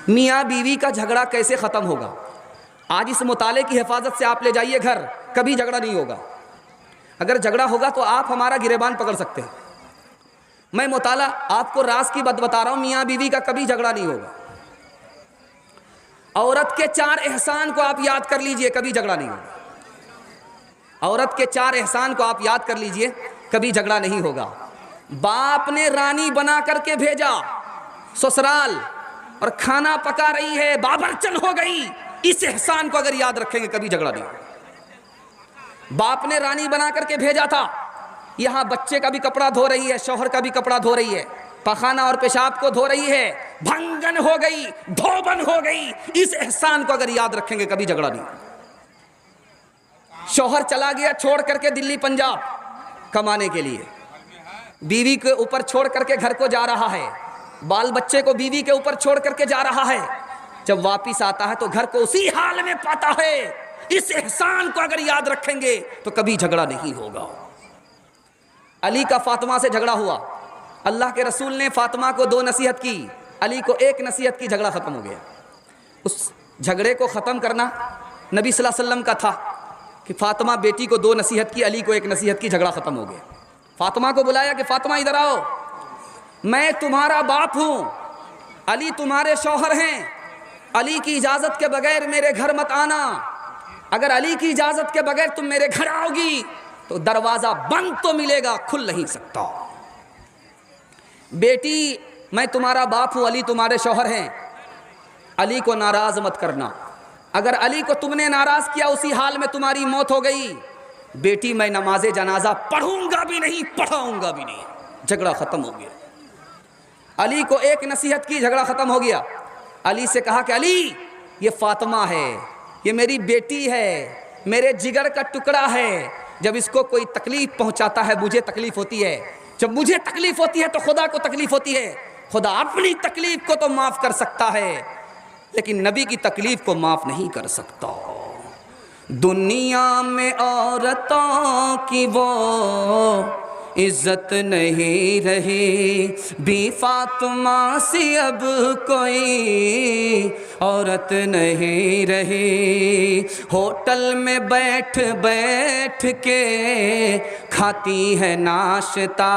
मियाँ बीवी का झगड़ा कैसे ख़त्म होगा? आज इस मुताले की हिफाजत से आप ले जाइए घर, कभी झगड़ा नहीं होगा। अगर झगड़ा होगा तो आप हमारा गिरेबान पकड़ सकते हैं। मैं मुताला आपको राज की बात बता रहा हूँ, मियाँ बीवी का कभी झगड़ा नहीं होगा। औरत के 4 एहसान को आप याद कर लीजिए, कभी झगड़ा नहीं होगा। औरत के 4 एहसान को आप याद कर लीजिए, कभी झगड़ा नहीं होगा। बाप ने रानी बना करके भेजा ससुराल और खाना पका रही है, बाबरचन हो गई, इस एहसान को अगर याद रखेंगे कभी झगड़ा नहीं होगा। बाप ने रानी बना करके भेजा था, यहाँ बच्चे का भी कपड़ा धो रही है, शौहर का भी कपड़ा धो रही है, पखाना और पेशाब को धो रही है, भंगन हो गई, धोबन हो गई, इस एहसान को अगर याद रखेंगे कभी झगड़ा नहीं। शौहर चला गया छोड़ करके दिल्ली पंजाब कमाने के लिए, बीवी के ऊपर छोड़ करके घर को जा रहा है, बाल बच्चे को बीवी के ऊपर छोड़ करके जा रहा है। जब वापिस आता है तो घर को उसी हाल में पाता है। इस एहसान को अगर याद रखेंगे तो कभी झगड़ा नहीं होगा। अली का फातिमा से झगड़ा हुआ, अल्लाह के रसूल ने फातिमा को 2 नसीहत की, अली को 1 नसीहत की, झगड़ा ख़त्म हो गया। उस झगड़े को ख़त्म करना नबी सल्लल्लाहु अलैहि वसल्लम का था कि फातिमा बेटी को 2 नसीहत की, अली को 1 नसीहत की, झगड़ा ख़त्म हो गया। फातिमा को बुलाया कि फातिमा इधर आओ, मैं तुम्हारा बाप हूँ, अली तुम्हारे शौहर हैं, अली की इजाज़त के बगैर मेरे घर मत आना। अगर अली की इजाज़त के बगैर तुम मेरे घर आओगी तो दरवाज़ा बंद तो मिलेगा, खुल नहीं सकता। बेटी मैं तुम्हारा बाप हूँ, अली तुम्हारे शौहर हैं, अली को नाराज़ मत करना। अगर अली को तुमने नाराज़ किया उसी हाल में तुम्हारी मौत हो गई। बेटी मैं नमाज़े जनाजा पढ़ूंगा भी नहीं, पढ़ाऊंगा भी नहीं। झगड़ा ख़त्म हो गया। अली को 1 नसीहत की, झगड़ा ख़त्म हो गया। अली से कहा कि अली ये फातिमा है, ये मेरी बेटी है, मेरे जिगर का टुकड़ा है, जब इसको कोई तकलीफ़ पहुंचाता है मुझे तकलीफ़ होती है, जब मुझे तकलीफ़ होती है तो खुदा को तकलीफ़ होती है। खुदा अपनी तकलीफ़ को तो माफ़ कर सकता है लेकिन नबी की तकलीफ़ को माफ़ नहीं कर सकता। दुनिया में औरतों की वो इज्जत नहीं रही, बी फातिमा सी अब कोई औरत नहीं रही। होटल में बैठ बैठ के खाती है नाश्ता,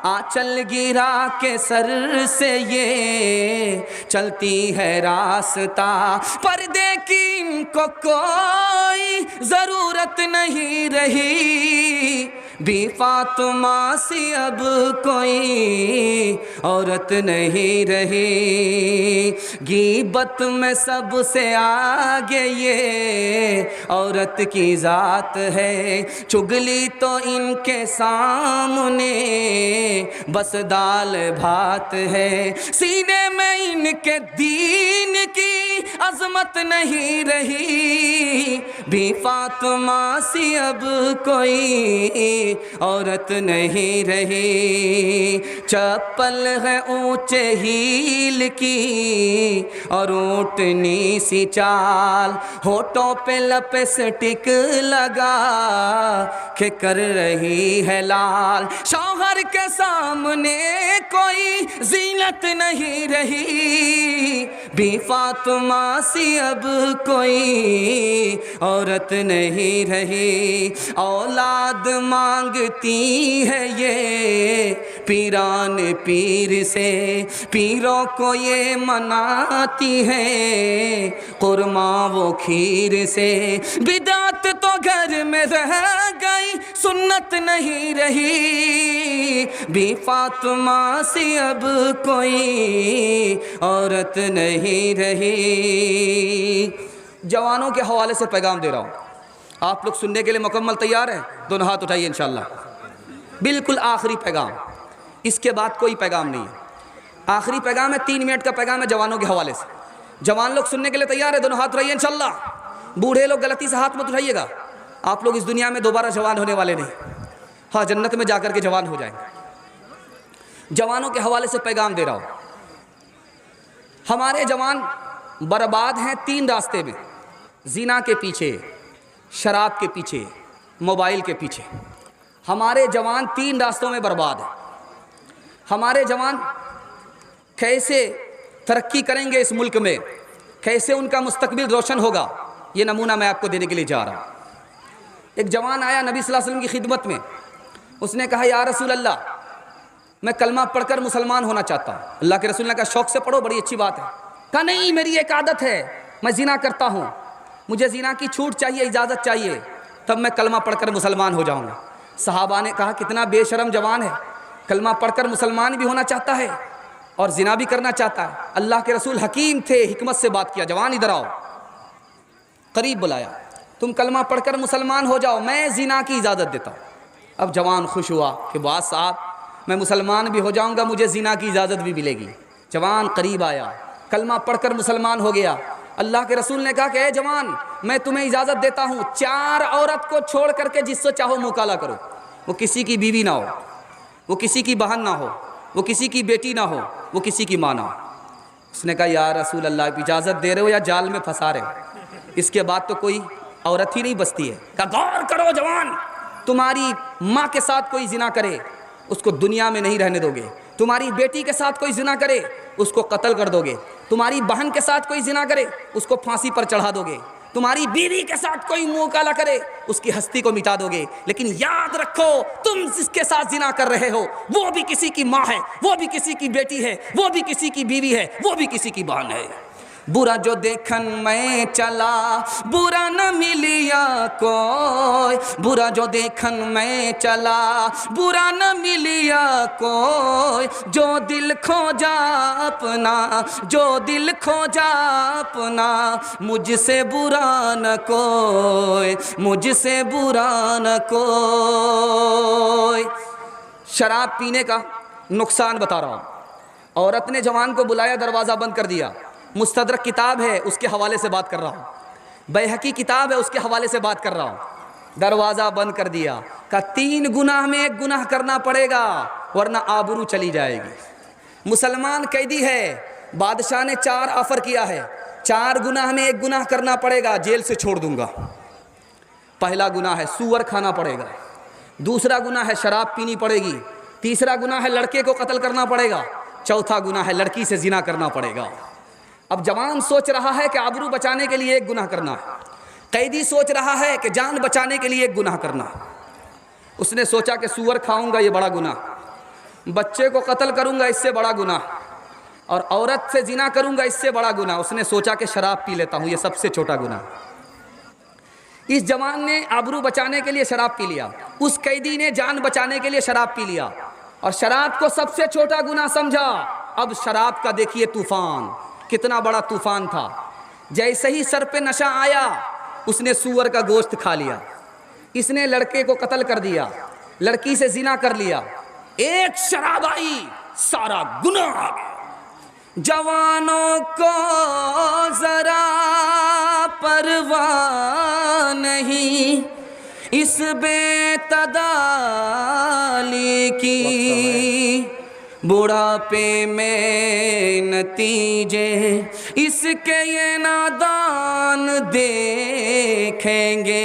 आंचल गिरा के सर से ये चलती है रास्ता। पर्दे की इनको कोई ज़रूरत नहीं रही, बी फातिमा सी अब कोई औरत नहीं रही। गीबत में सबसे आगे ये औरत की ज़ात है, चुगली तो इनके सामने बस दाल भात है। सीने में इनके दीन की अज़मत नहीं रही, बी फातिमा सी अब कोई औरत नहीं रही। चप्पल है ऊंचे हील की और ऊँटनी सी चाल, होठों पे लिपस्टिक लगा के कर रही है लाल। शौहर के सामने कोई ज़ीनत नहीं रही, बी फातिमा सी अब कोई औरत नहीं रही। औलाद मांगती है ये पीरान पीर से, पीरों को ये मनाती है कुरमा वो खीर से। बिदात तो घर में रह गई, सुन्नत नहीं रही, बी फातिमा सी अब कोई औरत नहीं रही। जवानों के हवाले से पैगाम दे रहा हूँ, आप लोग सुनने के लिए मुकम्मल तैयार हैं? दोनों हाथ उठाइए इंशाअल्लाह। बिल्कुल आखिरी पैगाम, इसके बाद कोई पैगाम नहीं है। आखिरी पैगाम है, 3 मिनट का पैगाम है जवानों के हवाले से। जवान लोग सुनने के लिए तैयार है? दोनों हाथ उठाइए इंशाअल्लाह। बूढ़े लोग गलती से हाथ मत उठाइएगा, आप लोग इस दुनिया में दोबारा जवान होने वाले नहीं। हाँ, जन्नत में जाकर के जवान हो जाएंगे। जवानों के हवाले से पैगाम दे रहा हूँ। हमारे जवान बर्बाद हैं 3 रास्ते में, ज़िना के पीछे, शराब के पीछे, मोबाइल के पीछे। हमारे जवान 3 रास्तों में बर्बाद हैं। हमारे जवान कैसे तरक्की करेंगे इस मुल्क में, कैसे उनका मुस्तकबिल रोशन होगा, ये नमूना मैं आपको देने के लिए जा रहा हूँ। एक जवान आया नबी सल्लल्लाहु अलैहि वसल्लम की खिदमत में, उसने कहा या रसूल अल्लाह, मैं कलमा पढ़कर मुसलमान होना चाहता हूँ। अल्लाह के रसूल ने कहा शौक़ से पढ़ो, बड़ी अच्छी बात है। कहा नहीं, मेरी एक आदत है, मैं ज़िना करता हूँ, मुझे ज़िना की छूट चाहिए, इजाज़त चाहिए, तब मैं कलमा पढ़कर मुसलमान हो जाऊँगा। सहाबा ने कहा कितना बेशरम जवान है, कलमा पढ़कर मुसलमान भी होना चाहता है और ज़िना भी करना चाहता है। अल्लाह के रसूल हकीम थे, हिकमत से बात किया, जवान इधर आओ, करीब बुलाया, तुम कलमा पढ़कर मुसलमान हो जाओ, मैं ज़िना की इजाज़त देता हूँ। अब जवान खुश हुआ कि वाह साहब, मैं मुसलमान भी हो जाऊँगा, मुझे ज़िना की इजाज़त भी मिलेगी। जवान करीब आया, कलमा पढ़कर मुसलमान हो गया। अल्लाह के रसूल ने कहा कि ए जवान, मैं तुम्हें इजाज़त देता हूँ, 4 औरत को छोड़ करके जिससे चाहो मुकाला करो, वो किसी की बीवी ना हो, वो किसी की बहन ना हो, वो किसी की बेटी ना हो, वो किसी की माँ ना हो। उसने कहा या रसूल अल्लाह, इजाज़त दे रहे हो या जाल में फंसा रहे हो, इसके बाद तो कोई औरत ही नहीं बचती है। कहा गौर करो जवान, तुम्हारी माँ के साथ कोई ज़िना करे, उसको दुनिया में नहीं रहने दोगे। तुम्हारी बेटी के साथ कोई ज़िना करे, उसको कत्ल कर दोगे। तुम्हारी बहन के साथ कोई ज़िना करे, उसको फांसी पर चढ़ा दोगे। तुम्हारी बीवी के साथ कोई मुँह काला करे, उसकी हस्ती को मिटा दोगे। लेकिन याद रखो, तुम जिसके साथ ज़िना कर रहे हो वो भी किसी की माँ है, वो भी किसी की बेटी है, वो भी किसी की बीवी है, वो भी किसी की बहन है। बुरा जो देखन मैं चला, बुरा न मिलिया कोई, बुरा जो देखन मैं चला, बुरा न मिलिया कोई, जो दिल खोजा अपना, जो दिल खोजा अपना, मुझसे बुरा न कोई, मुझसे बुरा न कोई। शराब पीने का नुकसान बता रहा हूँ। औरत ने जवान को बुलाया, दरवाज़ा बंद कर दिया। मुस्तदरक किताब है, उसके हवाले से बात कर रहा हूँ। बैहकी किताब है, उसके हवाले से बात कर रहा हूँ। दरवाज़ा बंद कर दिया, का 3 गुनाह में 1 गुनाह करना पड़ेगा, वरना आबरू चली जाएगी। मुसलमान कैदी है, बादशाह ने 4 ऑफ़र किया है, 4 गुनाह में 1 गुनाह करना पड़ेगा, जेल से छोड़ दूंगा। पहला गुनाह है सूअर खाना पड़ेगा, दूसरा गुनाह है शराब पीनी पड़ेगी, तीसरा गुनाह है लड़के को कत्ल करना पड़ेगा, चौथा गुनाह है लड़की से जिना करना पड़ेगा। अब जवान सोच रहा है कि आबरू बचाने के लिए 1 गुनाह करना है, कैदी सोच रहा है कि जान बचाने के लिए 1 गुनाह करना है। उसने सोचा कि सूअर खाऊंगा, ये बड़ा गुनाह, बच्चे को कत्ल करूंगा, इससे बड़ा गुनाह, और औरत से जिना करूंगा, इससे बड़ा गुनाह। उसने सोचा कि शराब पी लेता हूं, ये सबसे छोटा गुनाह। इस जवान ने आबरू बचाने के लिए शराब पी लिया, उस कैदी ने जान बचाने के लिए शराब पी लिया, और शराब को सबसे छोटा गुनाह समझा। अब शराब का देखिए तूफान, कितना बड़ा तूफान था। जैसे ही सर पे नशा आया, उसने सूअर का गोश्त खा लिया, इसने लड़के को कत्ल कर दिया, लड़की से जिना कर लिया। एक शराब आई, सारा गुनाह आ गया। जवानों को जरा परवाह नहीं इस बेतदाली की, बुढ़ापे में नतीजे इसके ये नादान देखेंगे।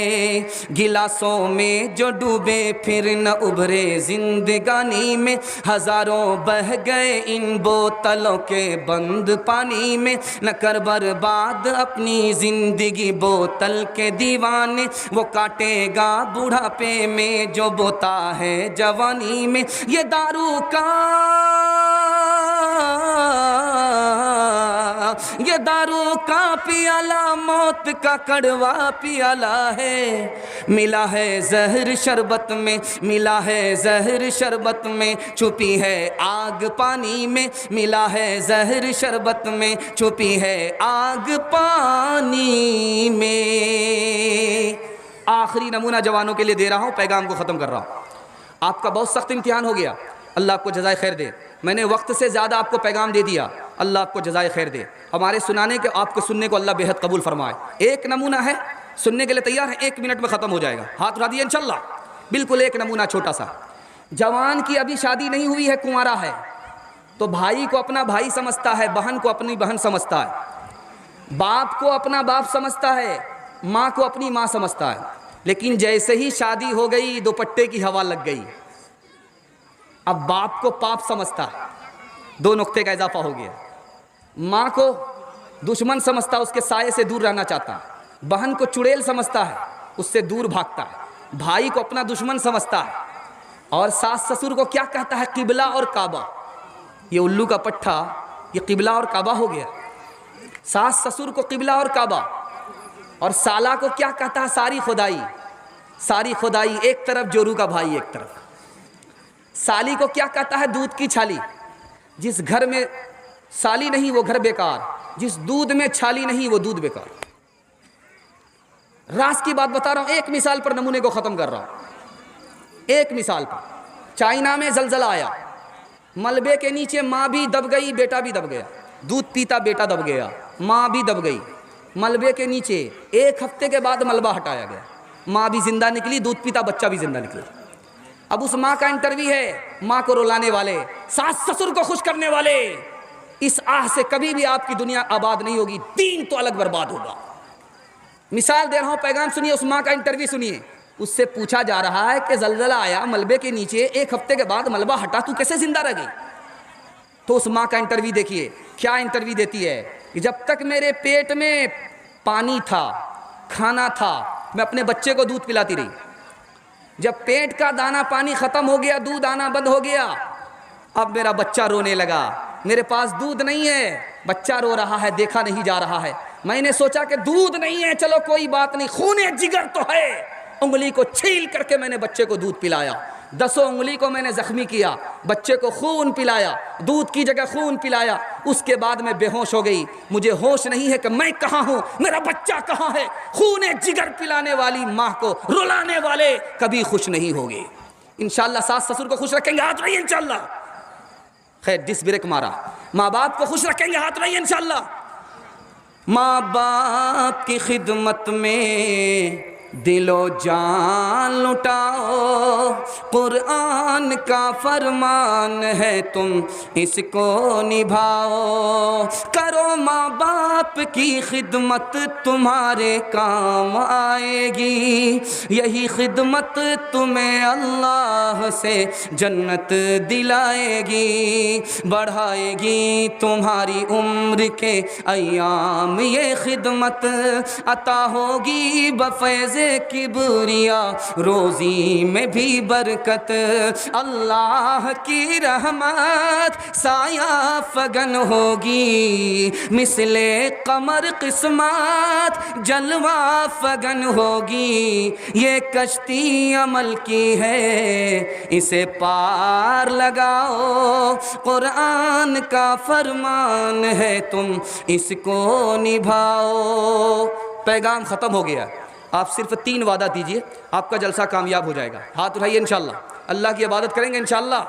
गिलासों में जो डूबे फिर न उभरे जिंदगानी में, हजारों बह गए इन बोतलों के बंद पानी में। न कर बर्बाद अपनी जिंदगी बोतल के दीवाने, वो काटेगा बुढ़ापे में जो बोता है जवानी में। ये दारू का, ये दारू का पियाला मौत का कड़वा पियाला है। मिला है जहर शरबत में, मिला है जहर शरबत में, छुपी है आग पानी में। मिला है जहर शरबत में, छुपी है आग पानी में। आखिरी नमूना जवानों के लिए दे रहा हूँ, पैगाम को ख़त्म कर रहा हूँ। आपका बहुत सख्त इम्तिहान हो गया, अल्लाह आपको जज़ाए खैर दे। मैंने वक्त से ज़्यादा आपको पैगाम दे दिया, अल्लाह आपको जज़ाए खैर दे। हमारे सुनाने के, आपको सुनने को अल्लाह बेहद कबूल फरमाए। एक नमूना है, सुनने के लिए तैयार है? 1 मिनट में ख़त्म हो जाएगा, हाथ उठा दिए इंशाल्लाह। बिल्कुल एक नमूना छोटा सा। जवान की अभी शादी नहीं हुई है, कुंवारा है, तो भाई को अपना भाई समझता है, बहन को अपनी बहन समझता है, बाप को अपना बाप समझता है, माँ को अपनी माँ समझता है। लेकिन जैसे ही शादी हो गई, दुपट्टे की हवा लग गई, अब बाप को पाप समझता है। 2 नुक्ते का इजाफा हो गया। माँ को दुश्मन समझता, उसके साये से दूर रहना चाहता है। बहन को चुड़ैल समझता है, उससे दूर भागता है। भाई को अपना दुश्मन समझता है। और सास ससुर को क्या कहता है? किबला और काबा। ये उल्लू का पट्टा, ये किबला और काबा हो गया। सास ससुर को किबला और काबा। और साला को क्या कहता है? सारी खुदाई। सारी खुदाई एक तरफ, जोरू का भाई एक तरफ। साली को क्या कहता है? दूध की छाली। जिस घर में साली नहीं वो घर बेकार, जिस दूध में छाली नहीं वो दूध बेकार। रास की बात बता रहा हूं, एक मिसाल पर नमूने को खत्म कर रहा हूं। एक मिसाल पर, चाइना में जलजला आया, मलबे के नीचे माँ भी दब गई, बेटा भी दब गया। दूध पीता बेटा दब गया, माँ भी दब गई मलबे के नीचे। एक हफ्ते के बाद मलबा हटाया गया, माँ भी जिंदा निकली, दूध पीता बच्चा भी जिंदा निकला। अब उस माँ का इंटरव्यू है, माँ को रुलाने वाले, सास ससुर को खुश करने वाले। इस आह से कभी भी आपकी दुनिया आबाद नहीं होगी, दीन तो अलग बर्बाद होगा। मिसाल दे रहा हूं, पैगाम सुनिए, उस माँ का इंटरव्यू सुनिए। उससे पूछा जा रहा है कि जलजला आया मलबे के नीचे, एक हफ्ते के बाद मलबा हटा, तू कैसे जिंदा रह गई? तो उस माँ का इंटरव्यू देखिए, क्या इंटरव्यू देती है कि जब तक मेरे पेट में पानी था, खाना था, मैं अपने बच्चे को दूध पिलाती रही। जब पेट का दाना पानी खत्म हो गया, दूध आना बंद हो गया, अब मेरा बच्चा रोने लगा, मेरे पास दूध नहीं है, बच्चा रो रहा है, देखा नहीं जा रहा है। मैंने सोचा कि दूध नहीं है, चलो कोई बात नहीं, खूने जिगर तो है। उंगली को छील करके मैंने बच्चे को दूध पिलाया, 10 उंगली को मैंने जख्मी किया, बच्चे को खून पिलाया, दूध की जगह खून पिलाया। उसके बाद मैं बेहोश हो गई, मुझे होश नहीं है कि मैं कहाँ हूँ, मेरा बच्चा कहाँ है। खूने जिगर पिलाने वाली माँ को रुलाने वाले कभी खुश नहीं होंगे। इंशाअल्लाह सास ससुर को खुश रखेंगे, हाथ रहिए इंशाअल्लाह। खैर डिस ब्रेक मारा। माँ बाप को खुश रखेंगे, हाथ रहिए इंशाअल्लाह। माँ बाप की खिदमत में दिलो जान लुटाओ, कुरान का फरमान है तुम इसको निभाओ। करो माँ बाप की खिदमत, तुम्हारे काम आएगी। यही खिदमत तुम्हें अल्लाह से जन्नत दिलाएगी, बढ़ाएगी तुम्हारी उम्र के अय्याम। ये खिदमत अता होगी बफैज़ किबरिया, रोज़ी में भी बरकत। अल्लाह की रहमत साया फगन होगी, मिसले कमर किस्मत जलवा फगन होगी। ये कश्ती अमल की है, इसे पार लगाओ। कुरान का फरमान है तुम इसको निभाओ। पैगाम ख़त्म हो गया। आप सिर्फ 3 वादा दीजिए, आपका जलसा कामयाब हो जाएगा। हाथ उठाइए इंशाअल्लाह। अल्लाह की इबादत करेंगे इंशाअल्लाह,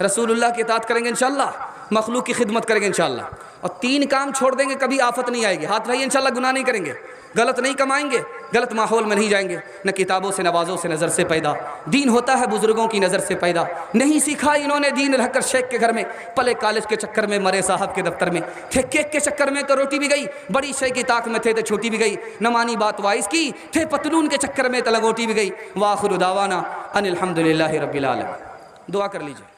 रसूलुल्लाह की इताअत करेंगे इंशाअल्लाह, मखलूक की खिदमत करेंगे इंशाअल्लाह। और 3 काम छोड़ देंगे, कभी आफत नहीं आएगी। हाथ उठाइए इंशाअल्लाह। गुनाह नहीं करेंगे, गलत नहीं कमाएंगे, गलत माहौल में नहीं जाएंगे, न किताबों से नवाज़ों से नज़र से पैदा। दीन होता है बुज़ुर्गों की नज़र से पैदा। नहीं सीखा इन्होंने दीन रहकर शेख के घर में, पले कॉलेज के चक्कर में, मरे साहब के दफ्तर में थे, केक के चक्कर में तो रोटी भी गई, बड़ी शेख की ताक में थे तो छोटी भी गई, न मानी बात वाइस की, थे पतलून के चक्कर में तो लंगोटी भी गई। वाखिर दावाना अनिल हम्दुलिल्लाहि रब्बिल आलमीन। दुआ कर लीजिए।